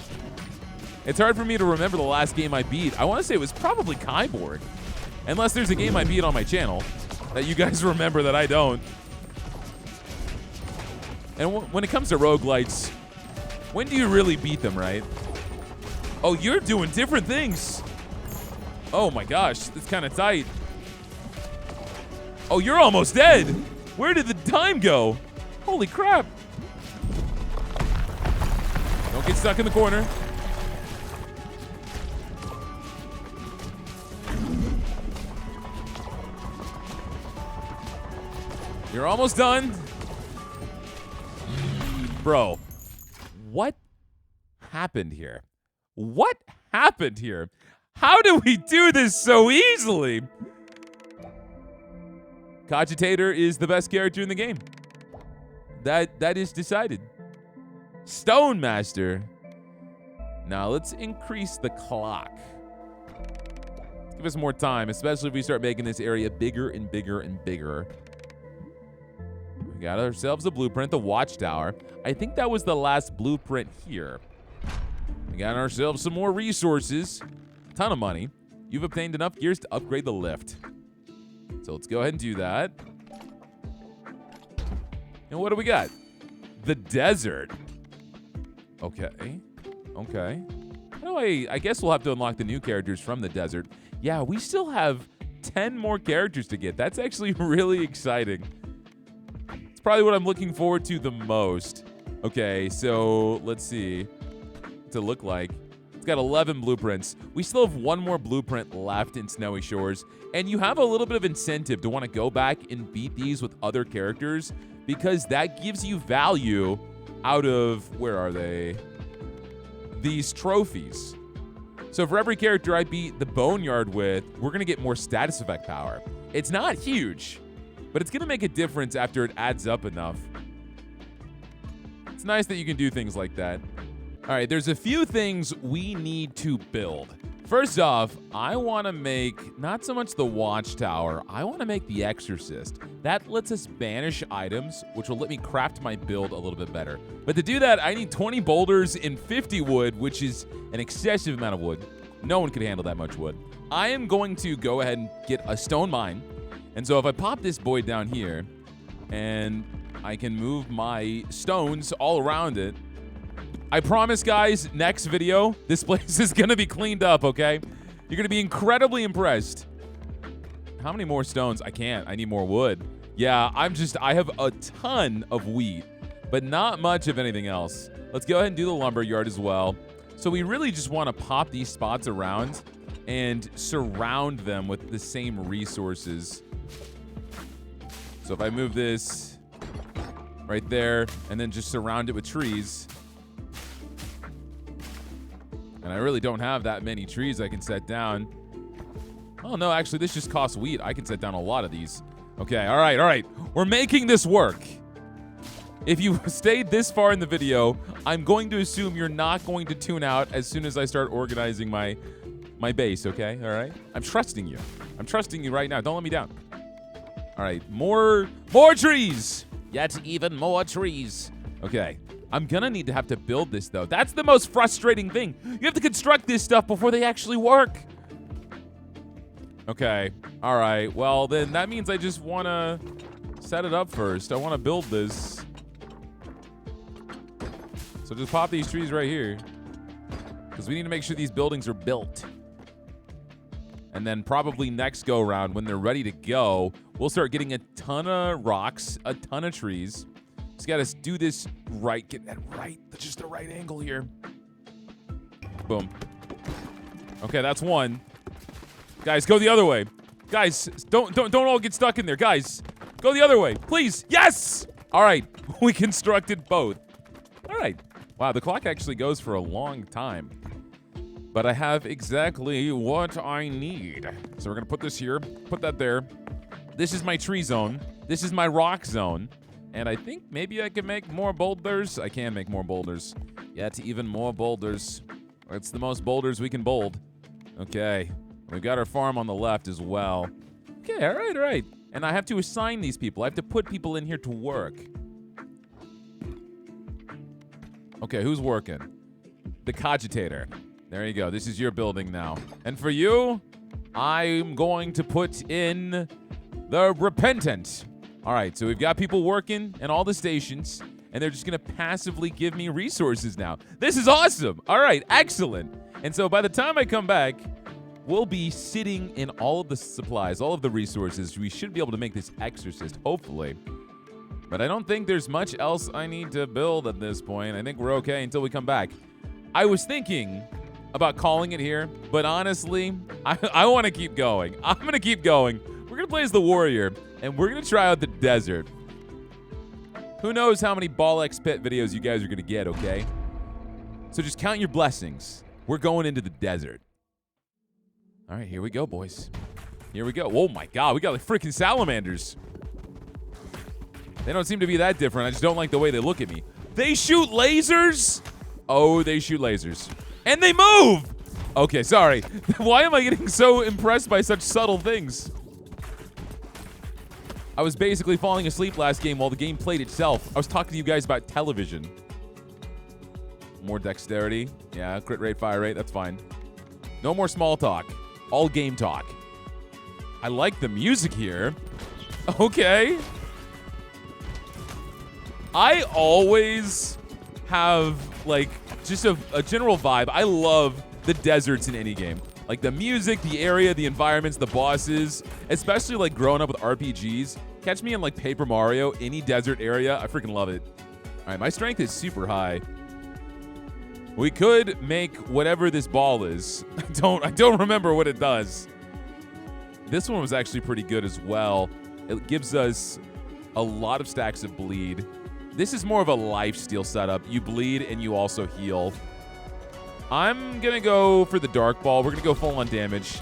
It's hard for me to remember the last game I beat. I want to say it was probably Kyborg. Unless there's a game I beat on my channel that you guys remember that I don't. And when it comes to roguelites, when do you really beat them, right? Oh, you're doing different things. Oh my gosh, that's kind of tight. Oh, you're almost dead. Where did the time go? Holy crap. Don't get stuck in the corner. You're almost done. Bro, what happened here? What happened here? How do we do this so easily? Cogitator is the best character in the game. That is decided. Stone Master. Now let's increase the clock. Give us more time, especially if we start making this area bigger and bigger and bigger. We got ourselves a blueprint, the watchtower. I think that was the last blueprint here. We got ourselves some more resources. Ton of money. You've obtained enough gears to upgrade the lift. So let's go ahead and do that. And what do we got? The desert. Okay. Okay. How do I guess we'll have to unlock the new characters from the desert. Yeah, we still have 10 more characters to get. That's actually really exciting. It's probably what I'm looking forward to the most. Okay, so let's see. What's it look like? It's got 11 blueprints. We still have one more blueprint left in Snowy Shores, and you have a little bit of incentive to want to go back and beat these with other characters because that gives you value out of, where are they? These trophies. So for every character I beat the Boneyard with, we're going to get more status effect power. It's not huge, but it's going to make a difference after it adds up enough. It's nice that you can do things like that. All right, there's a few things we need to build. First off, I want to make not so much the watchtower, I want to make the exorcist. That lets us banish items, which will let me craft my build a little bit better. But to do that, I need 20 boulders and 50 wood, which is an excessive amount of wood. No one could handle that much wood. I am going to go ahead and get a stone mine. And so if I pop this boy down here, and I can move my stones all around it, I promise, guys, next video, this place is going to be cleaned up, okay? You're going to be incredibly impressed. How many more stones? I can't. I need more wood. Yeah, I have a ton of wheat, but not much of anything else. Let's go ahead and do the lumber yard as well. So we really just want to pop these spots around and surround them with the same resources. So if I move this right there and then just surround it with trees. And I really don't have that many trees I can set down. Oh, no, actually, this just costs wheat. I can set down a lot of these. Okay, all right. We're making this work. If you stayed this far in the video, I'm going to assume you're not going to tune out as soon as I start organizing my base, okay? All right? I'm trusting you. I'm trusting you right now. Don't let me down. All right, more trees. Yet even more trees. Okay. I'm gonna need to have to build this, though. That's the most frustrating thing. You have to construct this stuff before they actually work. Okay. All right. Well, then that means I just want to set it up first. I want to build this. So just pop these trees right here. Because we need to make sure these buildings are built. And then probably next go around, when they're ready to go, we'll start getting a ton of rocks, a ton of trees. Just got to do this right, get that right, just the right angle here. Boom. Okay, that's one. Guys, go the other way. Guys, don't all get stuck in there. Guys, go the other way, please. Yes! All right, we constructed both. All right. Wow, the clock actually goes for a long time. But I have exactly what I need. So we're gonna put this here, put that there. This is my tree zone. This is my rock zone. And I think maybe I can make more boulders. I can make more boulders. Yet even more boulders. It's the most boulders we can bold. Okay. We've got our farm on the left as well. Okay, all right, all right. And I have to assign these people. I have to put people in here to work. Okay, who's working? The cogitator. There you go. This is your building now. And for you, I'm going to put in the repentant. All right, so we've got people working in all the stations, and they're just going to passively give me resources now. This is awesome. All right, excellent. And so by the time I come back, we'll be sitting in all of the supplies, all of the resources. We should be able to make this exorcist, hopefully. But I don't think there's much else I need to build at this point. I think we're okay until we come back. I was thinking about calling it here, but honestly, I want to keep going. I'm going to keep going. We're going to play as the warrior, and we're going to try out the desert. Who knows how many Ball X Pit videos you guys are going to get, okay? So just count your blessings. We're going into the desert. All right, here we go, boys. Here we go. Oh, my God. We got like freaking salamanders. They don't seem to be that different. I just don't like the way they look at me. They shoot lasers? Oh, they shoot lasers. And they move! Okay, sorry. Why am I getting so impressed by such subtle things? I was basically falling asleep last game while the game played itself. I was talking to you guys about television. More dexterity. Yeah, crit rate, fire rate. That's fine. No more small talk. All game talk. I like the music here. Okay. I always have, like, just a general vibe. I love the deserts in any game. Like, the music, the area, the environments, the bosses, especially, like, growing up with RPGs. Catch me in, like, Paper Mario, any desert area. I freaking love it. All right, my strength is super high. We could make whatever this ball is. I don't remember what it does. This one was actually pretty good as well. It gives us a lot of stacks of bleed. This is more of a lifesteal setup. You bleed and you also heal. I'm going to go for the dark ball. We're going to go full on damage.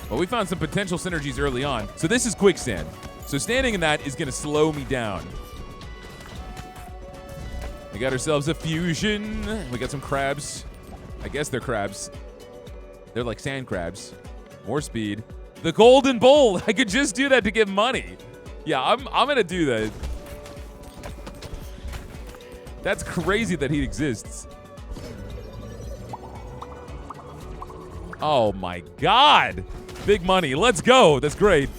But we found some potential synergies early on. So this is quicksand. So standing in that is going to slow me down. We got ourselves a fusion. We got some crabs. I guess they're crabs. They're like sand crabs. More speed. The golden bowl. I could just do that to get money. Yeah, I'm going to do that. That's crazy that he exists. Oh my God. Big money. Let's go. That's great.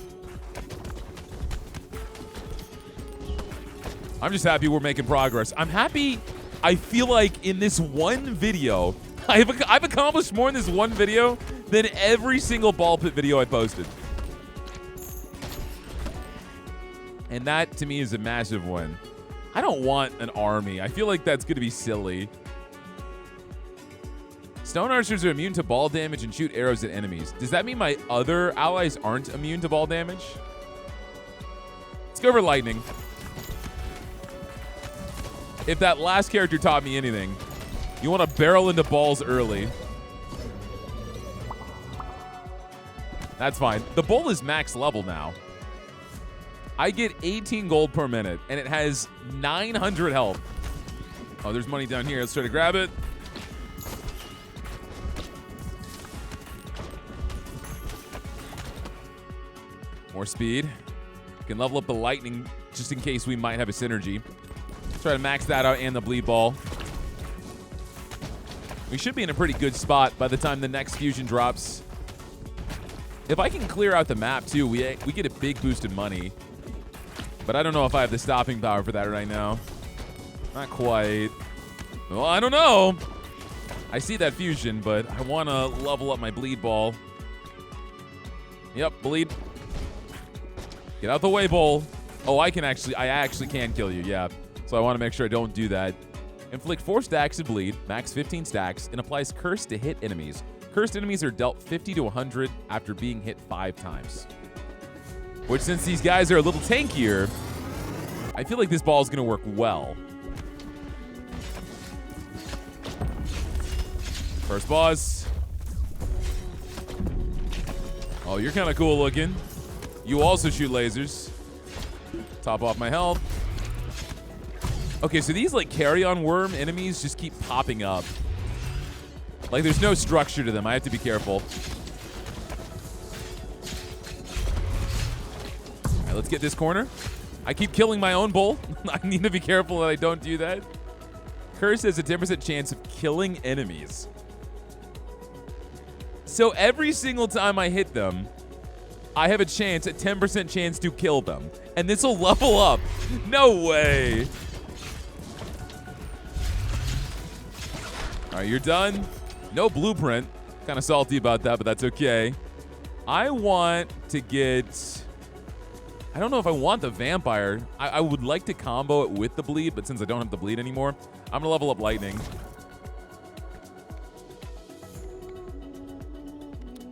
I'm just happy we're making progress. I'm happy. I feel like in this one video, I've accomplished more in this one video than every single ball pit video I posted. And that to me is a massive win. I don't want an army. I feel like that's going to be silly. Stone archers are immune to ball damage and shoot arrows at enemies. Does that mean my other allies aren't immune to ball damage? Let's go for lightning. If that last character taught me anything, you want to barrel into balls early. That's fine. The bull is max level now. I get 18 gold per minute, and it has 900 health. Oh, there's money down here. Let's try to grab it. More speed. We can level up the lightning just in case we might have a synergy. Try to max that out and the bleed ball. We should be in a pretty good spot by the time the next fusion drops. If I can clear out the map, too, we get a big boost in money. But I don't know if I have the stopping power for that right now. Not quite. Well, I don't know. I see that fusion, but I want to level up my bleed ball. Yep, bleed. Get out the way, bull. Oh, I actually can kill you, yeah. So I want to make sure I don't do that. Inflict 4 stacks of bleed, max 15 stacks, and applies curse to hit enemies. Cursed enemies are dealt 50 to 100 after being hit 5 times. Which, since these guys are a little tankier, I feel like this ball is going to work well. First boss. Oh, you're kind of cool looking. You also shoot lasers. Top off my health. Okay, so these like carry-on worm enemies just keep popping up. Like, there's no structure to them. I have to be careful. All right, let's get this corner. I keep killing my own bull. I need to be careful that I don't do that. Curse has a 10% chance of killing enemies. So every single time I hit them, I have a 10% chance to kill them. And this will level up. No way. All right, you're done. No blueprint. Kind of salty about that, but that's okay. I want to get... I don't know if I want the vampire. I would like to combo it with the bleed, but since I don't have the bleed anymore, I'm going to level up lightning.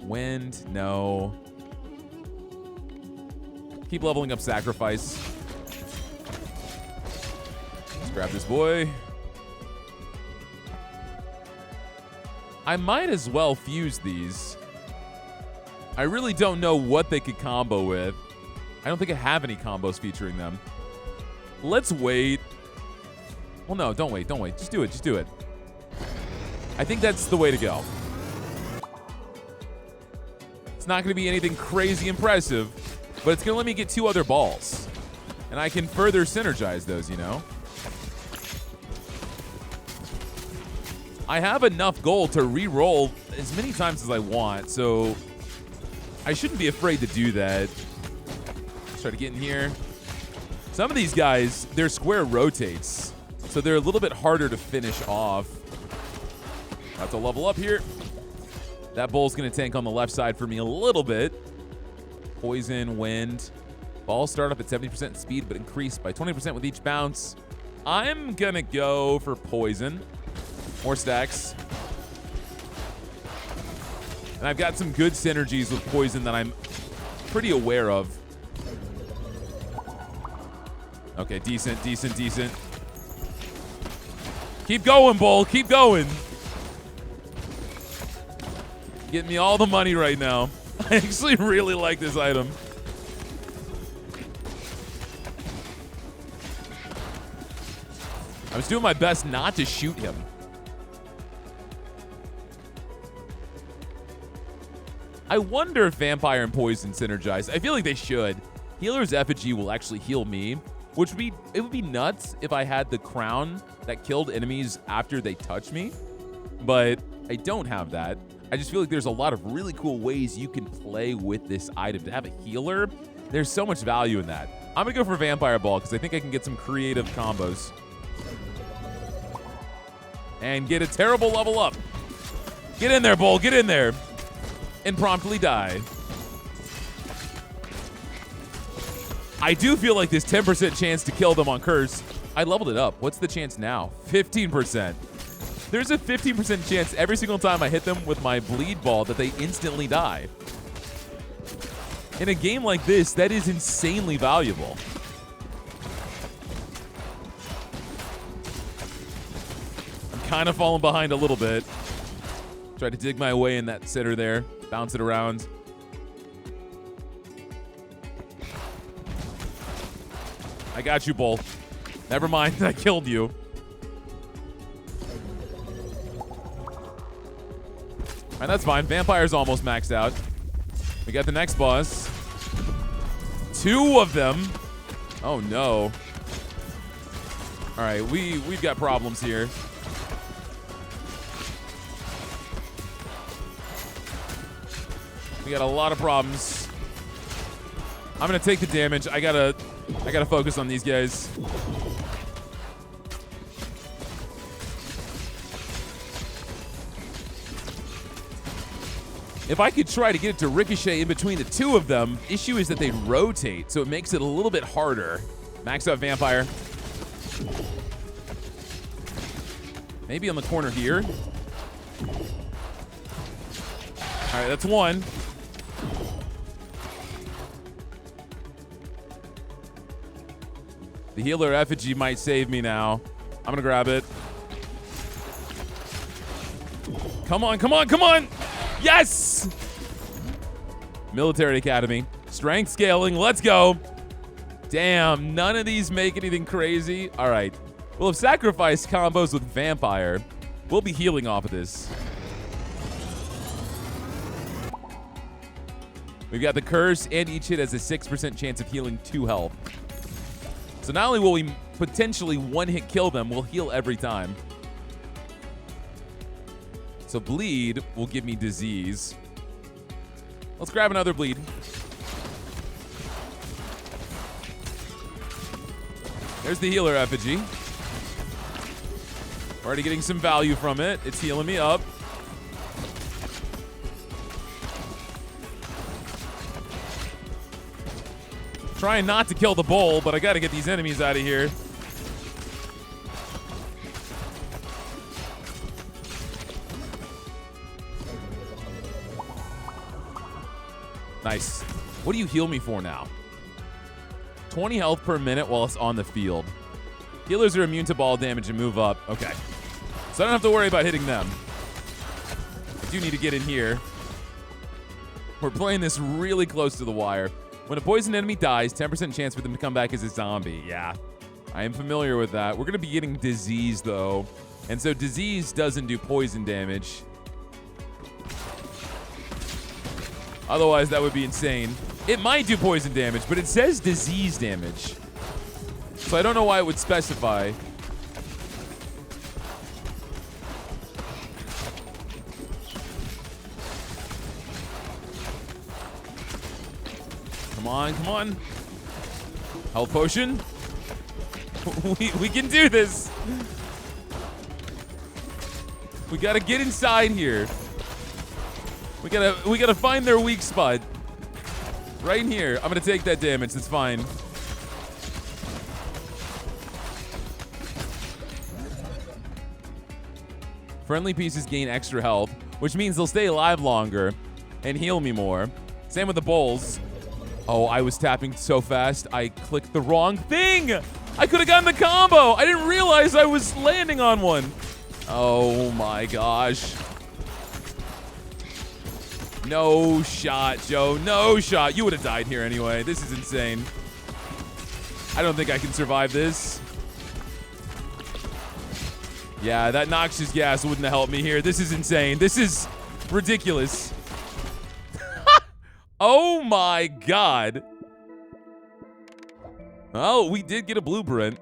Wind, no. Keep leveling up sacrifice. Let's grab this boy. I might as well fuse these. I really don't know what they could combo with. I don't think I have any combos featuring them. Let's wait. Well, no, don't wait. Don't wait. Just do it. Just do it. I think that's the way to go. It's not going to be anything crazy impressive, but it's going to let me get 2 other balls. And I can further synergize those, you know? I have enough gold to re-roll as many times as I want, so I shouldn't be afraid to do that. Let's try to get in here. Some of these guys, their square rotates, so they're a little bit harder to finish off. About to level up here. That bull's going to tank on the left side for me a little bit. Poison, wind. Balls start up at 70% speed, but increase by 20% with each bounce. I'm going to go for poison. More stacks. And I've got some good synergies with poison that I'm pretty aware of. Okay, decent, decent, decent. Keep going, bull. Keep going. Getting me all the money right now. I actually really like this item. I was doing my best not to shoot him. I wonder if vampire and poison synergize. I feel like they should. Healer's effigy will actually heal me, which would be, it would be nuts if I had the crown that killed enemies after they touch me, but I don't have that. I just feel like there's a lot of really cool ways you can play with this item. To have a healer, there's so much value in that. I'm gonna go for Vampire Ball because I think I can get some creative combos. And get a terrible level up. Get in there, Bull, get in there. And promptly die. I do feel like this 10% chance to kill them on Curse. I leveled it up. What's the chance now? 15%. There's a 15% chance every single time I hit them with my bleed ball that they instantly die. In a game like this, that is insanely valuable. I'm kind of falling behind a little bit. Try to dig my way in that center there. Bounce it around. I got you, Bull. Never mind, I killed you. And that's fine. Vampire's almost maxed out. We got the next boss. 2 of them. Oh no. All right, we've got problems here. We got a lot of problems. I'm gonna take the damage. I gotta focus on these guys. If I could try to get it to ricochet in between the 2 of them, issue is that they rotate, so it makes it a little bit harder. Max out Vampire. Maybe on the corner here. All right, that's 1. The healer effigy might save me now. I'm gonna grab it. Come on, come on, come on! Yes! Military Academy. Strength scaling, let's go. Damn, none of these make anything crazy. All right. Well, if sacrifice combos with Vampire, we'll be healing off of this. We've got the curse, and each hit has a 6% chance of healing 2 health. So not only will we potentially one-hit kill them, we'll heal every time. So bleed will give me disease. Let's grab another bleed. There's the healer effigy. Already getting some value from it. It's healing me up. Trying not to kill the bowl, but I gotta get these enemies out of here. Nice. What do you heal me for now? 20 health per minute while it's on the field. Healers are immune to ball damage and move up. Okay. So I don't have to worry about hitting them. I do need to get in here. We're playing this really close to the wire. When a poisoned enemy dies, 10% chance for them to come back as a zombie. Yeah, I am familiar with that. We're going to be getting disease, though. And so disease doesn't do poison damage. Otherwise, that would be insane. It might do poison damage, but it says disease damage. So I don't know why it would specify. Come on, come on. Health potion. We can do this. We gotta get inside here. We gotta find their weak spot. Right in here. I'm gonna take that damage. That's fine. Friendly pieces gain extra health, which means they'll stay alive longer and heal me more. Same with the bowls. Oh, I was tapping so fast, I clicked the wrong thing. I could have gotten the combo. I didn't realize I was landing on one. Oh my gosh. No shot, Joe. No shot. You would have died here anyway. This is insane. I don't think I can survive this. Yeah, that noxious gas wouldn't have helped me here. This is insane. This is ridiculous. Oh my god. Oh, we did get a blueprint.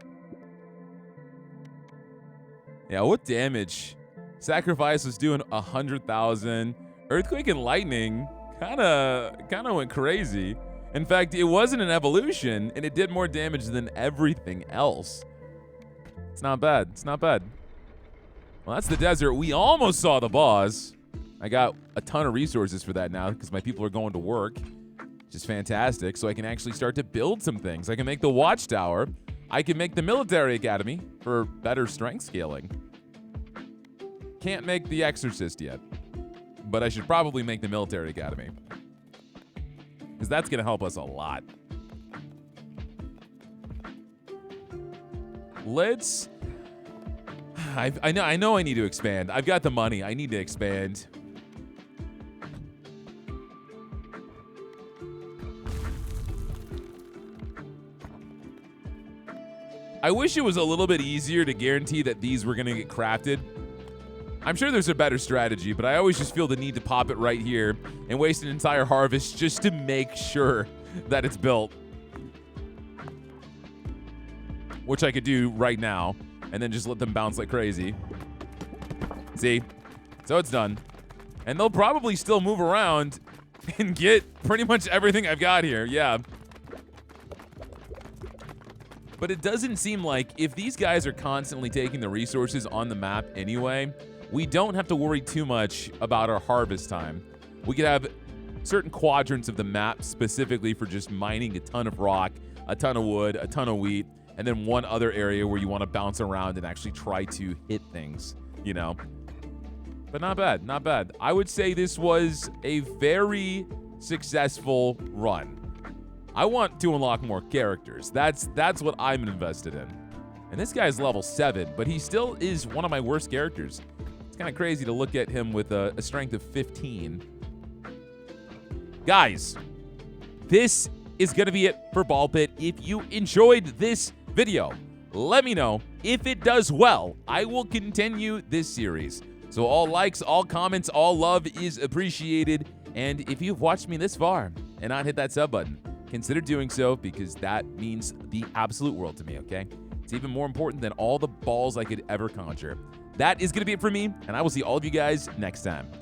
Yeah, what damage? Sacrifice was doing 100,000. Earthquake and lightning kind of went crazy. In fact, it wasn't an evolution, and it did more damage than everything else. It's not bad. It's not bad. Well, that's the desert. We almost saw the boss. I got a ton of resources for that now because my people are going to work, which is fantastic. So I can actually start to build some things. I can make the watchtower. I can make the military academy for better strength scaling. Can't make the exorcist yet, but I should probably make the military academy because that's going to help us a lot. Let's... I know I need to expand. I've got the money. I need to expand. I wish it was a little bit easier to guarantee that these were going to get crafted. I'm sure there's a better strategy, but I always just feel the need to pop it right here and waste an entire harvest just to make sure that it's built. Which I could do right now. And then just let them bounce like crazy. See? So it's done. And they'll probably still move around and get pretty much everything I've got here. Yeah. But it doesn't seem like if these guys are constantly taking the resources on the map anyway, we don't have to worry too much about our harvest time. We could have certain quadrants of the map specifically for just mining a ton of rock, a ton of wood, a ton of wheat, and then one other area where you want to bounce around and actually try to hit things, you know? But not bad, not bad. I would say this was a very successful run. I want to unlock more characters. That's what I'm invested in. And this guy's level 7, but he still is one of my worst characters. It's kind of crazy to look at him with a strength of 15. Guys, this is going to be it for Ball Pit. If you enjoyed this video, let me know. If it does well, I will continue this series. So all likes, all comments, all love is appreciated. And if you've watched me this far, and not hit that sub button, consider doing so because that means the absolute world to me, okay? It's even more important than all the balls I could ever conjure. That is going to be it for me, and I will see all of you guys next time.